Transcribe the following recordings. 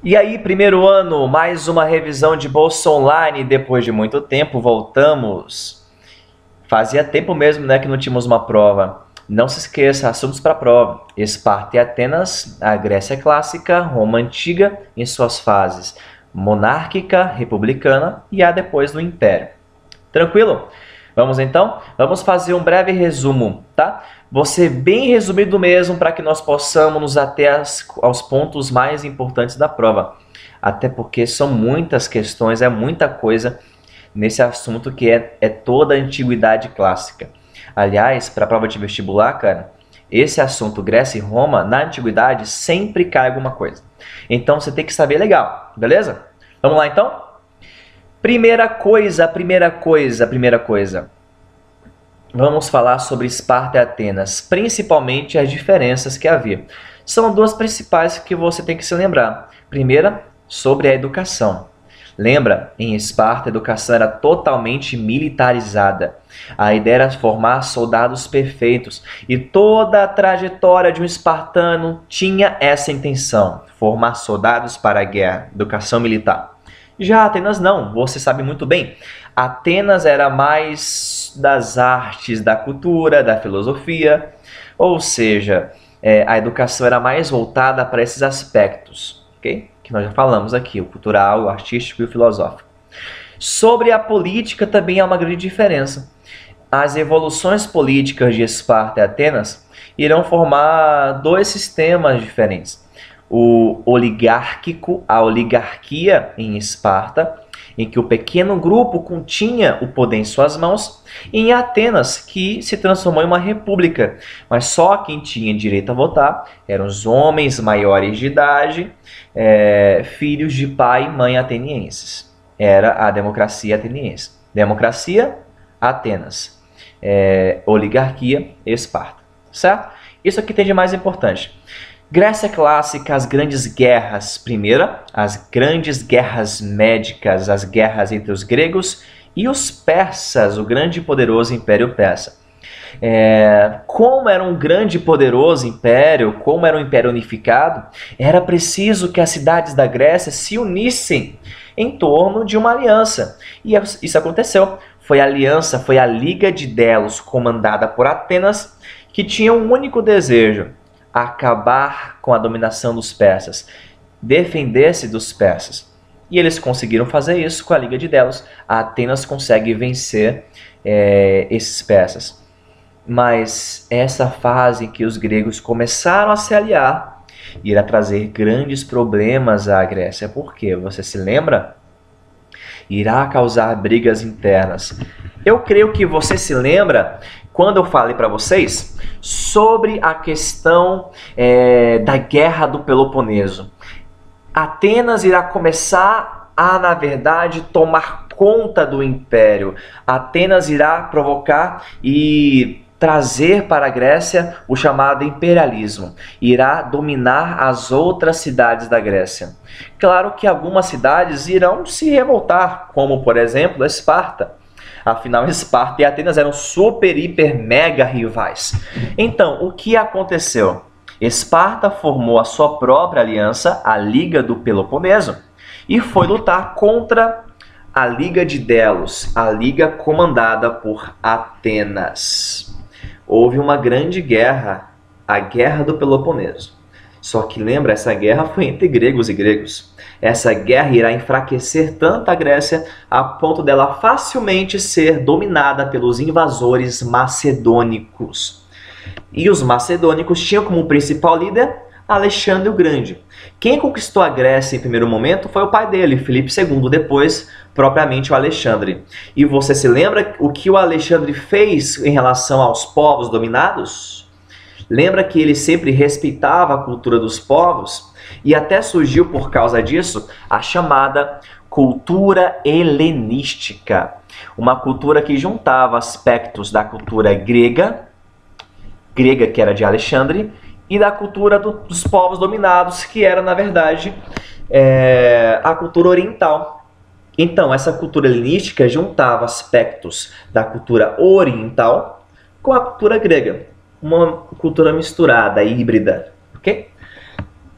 E aí, primeiro ano, mais uma revisão de bolsa online. Depois de muito tempo, voltamos. Fazia tempo mesmo, né, que não tínhamos uma prova. Não se esqueça, assuntos para a prova. Esparta e Atenas, a Grécia clássica, Roma antiga, em suas fases monárquica, republicana e a depois do Império. Tranquilo? Vamos então? Vamos fazer um breve resumo, tá? Vou ser bem resumido mesmo para que nós possamos nos ater aos pontos mais importantes da prova. Até porque são muitas questões, é muita coisa nesse assunto que é toda a antiguidade clássica. Aliás, para a prova de vestibular, cara, esse assunto Grécia e Roma, na antiguidade, sempre cai alguma coisa. Então você tem que saber legal, beleza? Vamos lá então? Primeira coisa. Vamos falar sobre Esparta e Atenas, principalmente as diferenças que havia. São duas principais que você tem que se lembrar. Primeira, sobre a educação. Lembra, em Esparta a educação era totalmente militarizada. A ideia era formar soldados perfeitos e toda a trajetória de um espartano tinha essa intenção, formar soldados para a guerra, educação militar. Já Atenas não, você sabe muito bem. Atenas era mais das artes, da cultura, da filosofia, ou seja, a educação era mais voltada para esses aspectos, ok? Que nós já falamos aqui, o cultural, o artístico e o filosófico. Sobre a política também há uma grande diferença. As evoluções políticas de Esparta e Atenas irão formar dois sistemas diferentes. O oligárquico, a oligarquia em Esparta, em que o pequeno grupo continha o poder em suas mãos, e em Atenas, que se transformou em uma república, mas só quem tinha direito a votar eram os homens maiores de idade, filhos de pai e mãe atenienses. Era a democracia ateniense. Democracia, Atenas. Oligarquia, Esparta. Certo? Isso aqui tem de mais importante. Grécia clássica, as grandes guerras. Primeira, as grandes guerras médicas, as guerras entre os gregos e os persas, o grande e poderoso Império Persa. Como era um grande e poderoso império, como era um império unificado, era preciso que as cidades da Grécia se unissem em torno de uma aliança. E isso aconteceu. Foi a aliança, foi a Liga de Delos, comandada por Atenas, que tinha um único desejo: acabar com a dominação dos persas, defender-se dos persas. E eles conseguiram fazer isso com a Liga de Delos. A Atenas consegue vencer esses persas. Mas essa fase em que os gregos começaram a se aliar irá trazer grandes problemas à Grécia. Por quê? Você se lembra? Irá causar brigas internas. Eu creio que você se lembra quando eu falei para vocês sobre a questão da Guerra do Peloponeso. Atenas irá começar a, na verdade, tomar conta do império. Atenas irá provocar e trazer para a Grécia o chamado imperialismo. Irá dominar as outras cidades da Grécia. Claro que algumas cidades irão se revoltar, como, por exemplo, Esparta. Afinal, Esparta e Atenas eram super, hiper, mega rivais. Então, o que aconteceu? Esparta formou a sua própria aliança, a Liga do Peloponeso, e foi lutar contra a Liga de Delos, a liga comandada por Atenas. Houve uma grande guerra, a Guerra do Peloponeso. Só que lembra, essa guerra foi entre gregos e gregos. Essa guerra irá enfraquecer tanto a Grécia a ponto dela facilmente ser dominada pelos invasores macedônicos. E os macedônicos tinham como principal líder Alexandre o Grande. Quem conquistou a Grécia em primeiro momento foi o pai dele, Filipe II, depois propriamente o Alexandre. E você se lembra o que o Alexandre fez em relação aos povos dominados? Lembra que ele sempre respeitava a cultura dos povos? E até surgiu por causa disso a chamada cultura helenística. Uma cultura que juntava aspectos da cultura grega que era de Alexandre, e da cultura dos povos dominados, que era, na verdade, a cultura oriental. Então, essa cultura helenística juntava aspectos da cultura oriental com a cultura grega. Uma cultura misturada, híbrida, ok?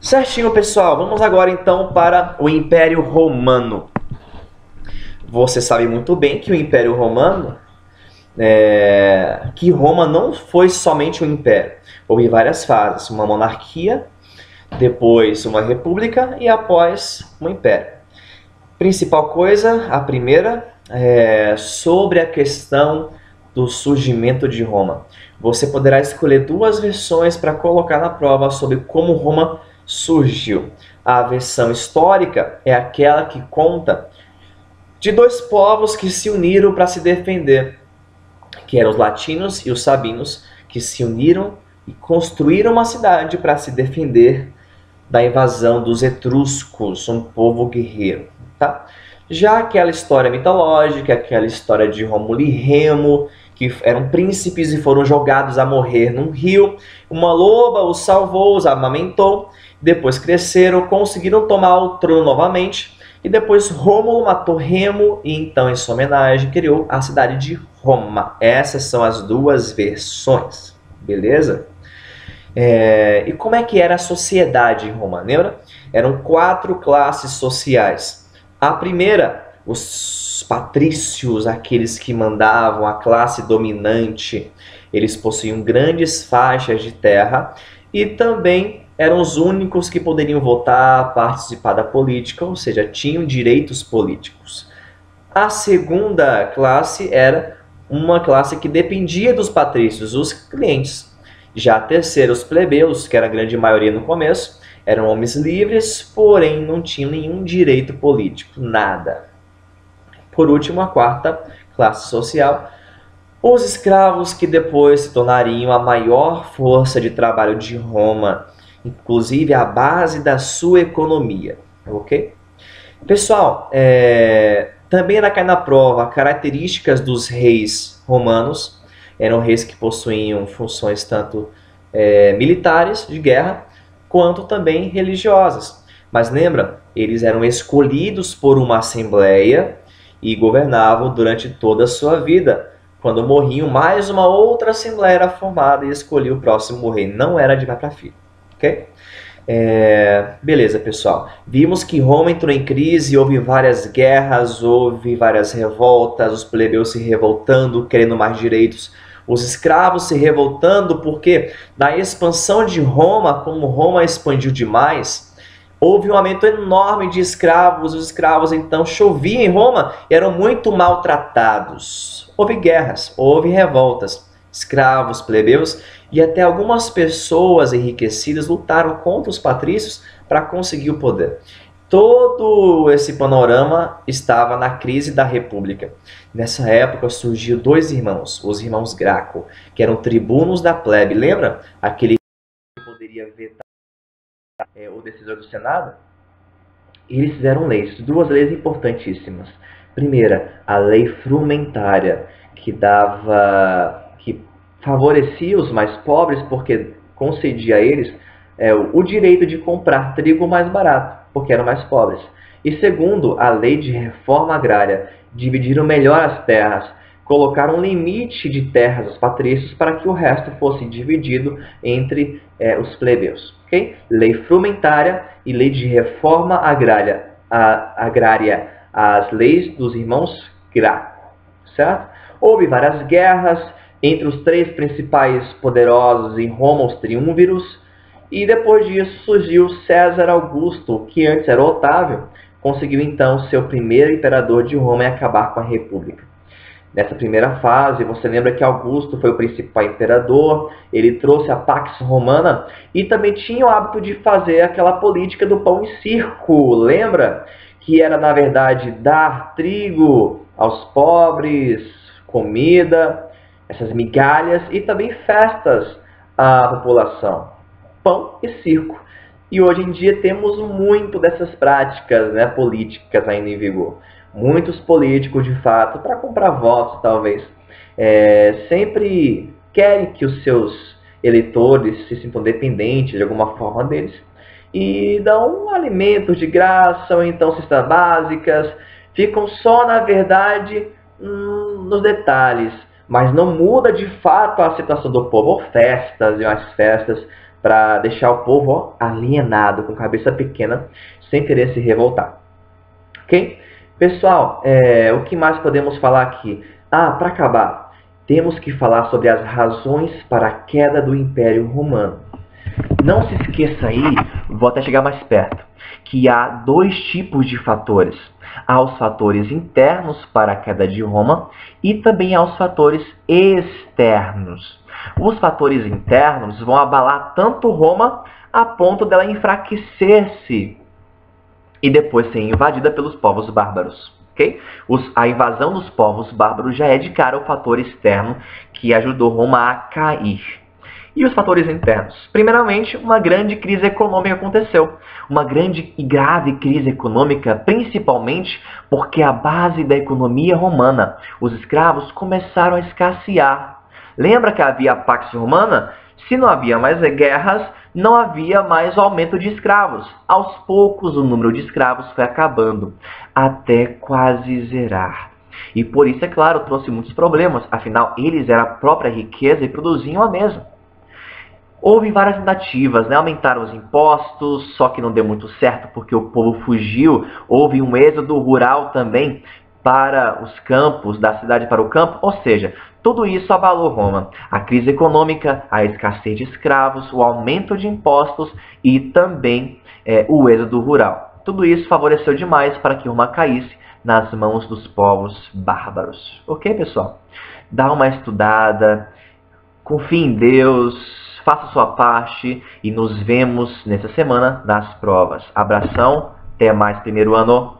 Certinho, pessoal. Vamos agora então para o Império Romano. Você sabe muito bem que o Império Romano, que Roma não foi somente um império. Houve várias fases, uma monarquia, depois uma república e após um império. Principal coisa, a primeira, é sobre a questão do surgimento de Roma. Você poderá escolher duas versões para colocar na prova sobre como Roma surgiu. A versão histórica é aquela que conta de dois povos que se uniram para se defender, que eram os latinos e os sabinos, que se uniram e construíram uma cidade para se defender da invasão dos etruscos, um povo guerreiro. Tá? Já aquela história mitológica, aquela história de Rômulo e Remo, que eram príncipes e foram jogados a morrer num rio, uma loba os salvou, os amamentou, depois cresceram, conseguiram tomar o trono novamente, e depois Rômulo matou Remo e então, em sua homenagem, criou a cidade de Roma. Essas são as duas versões, beleza? E como é que era a sociedade em Roma? Lembra? Eram 4 classes sociais. A primeira, os patrícios, aqueles que mandavam, a classe dominante. Eles possuíam grandes faixas de terra e também eram os únicos que poderiam votar, participar da política, ou seja, tinham direitos políticos. A segunda classe era uma classe que dependia dos patrícios, os clientes. Já a terceira, os plebeus, que era a grande maioria no começo, eram homens livres, porém não tinham nenhum direito político, nada. Por último, a quarta classe social, os escravos, que depois se tornariam a maior força de trabalho de Roma, inclusive a base da sua economia, ok? Pessoal, também era cair na prova características dos reis romanos. Eram reis que possuíam funções tanto militares, de guerra, quanto também religiosas. Mas lembra, eles eram escolhidos por uma assembleia e governavam durante toda a sua vida. Quando morriam, mais uma outra assembleia era formada e escolhia o próximo rei. Não era de pai para filho, ok? Beleza, pessoal. Vimos que Roma entrou em crise, houve várias guerras, houve várias revoltas, os plebeus se revoltando, querendo mais direitos, os escravos se revoltando, porque na expansão de Roma, como Roma expandiu demais, houve um aumento enorme de escravos. Os escravos então choviam em Roma e eram muito maltratados. Houve guerras, houve revoltas. Escravos, plebeus e até algumas pessoas enriquecidas lutaram contra os patrícios para conseguir o poder. Todo esse panorama estava na crise da República. Nessa época surgiu 2 irmãos, os irmãos Graco, que eram tribunos da plebe. Lembra? Aquele que poderia vetar o decisor do Senado? Eles fizeram leis, 2 leis importantíssimas. Primeira, a lei frumentária, que favorecia os mais pobres porque concedia a eles o direito de comprar trigo mais barato, porque eram mais pobres. E segundo, a lei de reforma agrária, dividiram melhor as terras, colocaram um limite de terras aos patrícios para que o resto fosse dividido entre os plebeus. Okay? Lei frumentária e lei de reforma agrária, as leis dos irmãos Graco, certo? Houve várias guerras entre os 3 principais poderosos em Roma, os triunvíros, e depois disso surgiu César Augusto, que antes era Otávio, conseguiu então ser o primeiro imperador de Roma e acabar com a República. Nessa primeira fase, você lembra que Augusto foi o principal imperador, ele trouxe a Pax Romana e também tinha o hábito de fazer aquela política do pão e circo, lembra? Que era, na verdade, dar trigo aos pobres, comida, essas migalhas e também festas à população. Pão e circo. E hoje em dia temos muito dessas práticas políticas ainda em vigor. Muitos políticos, de fato, para comprar votos, talvez, sempre querem que os seus eleitores se sintam dependentes de alguma forma deles e dão alimentos de graça ou então cestas básicas. Ficam só, na verdade, nos detalhes, mas não muda de fato a situação do povo. Ou festas e mais festas, para deixar o povo alienado, com cabeça pequena, sem querer se revoltar. Ok? Pessoal, o que mais podemos falar aqui? Para acabar, temos que falar sobre as razões para a queda do Império Romano. Não se esqueça aí, vou até chegar mais perto, que há dois tipos de fatores. Há os fatores internos para a queda de Roma e também há os fatores externos. Os fatores internos vão abalar tanto Roma a ponto dela enfraquecer-se e depois ser invadida pelos povos bárbaros. Okay? A invasão dos povos bárbaros já é de cara o fator externo que ajudou Roma a cair. E os fatores internos? Primeiramente, uma grande crise econômica aconteceu. Uma grande e grave crise econômica, principalmente porque a base da economia romana, os escravos, começaram a escassear. Lembra que havia a Pax Romana? Se não havia mais guerras, não havia mais aumento de escravos. Aos poucos, o número de escravos foi acabando, até quase zerar. E por isso, é claro, trouxe muitos problemas. Afinal, eles eram a própria riqueza e produziam a mesma. Houve várias tentativas, né? Aumentaram os impostos, só que não deu muito certo porque o povo fugiu. Houve um êxodo rural também para os campos, da cidade para o campo, ou seja, tudo isso abalou Roma. A crise econômica, a escassez de escravos, o aumento de impostos e também o êxodo rural. Tudo isso favoreceu demais para que Roma caísse nas mãos dos povos bárbaros. Ok, pessoal? Dá uma estudada, confie em Deus, faça a sua parte e nos vemos nessa semana nas provas. Abração, até mais primeiro ano.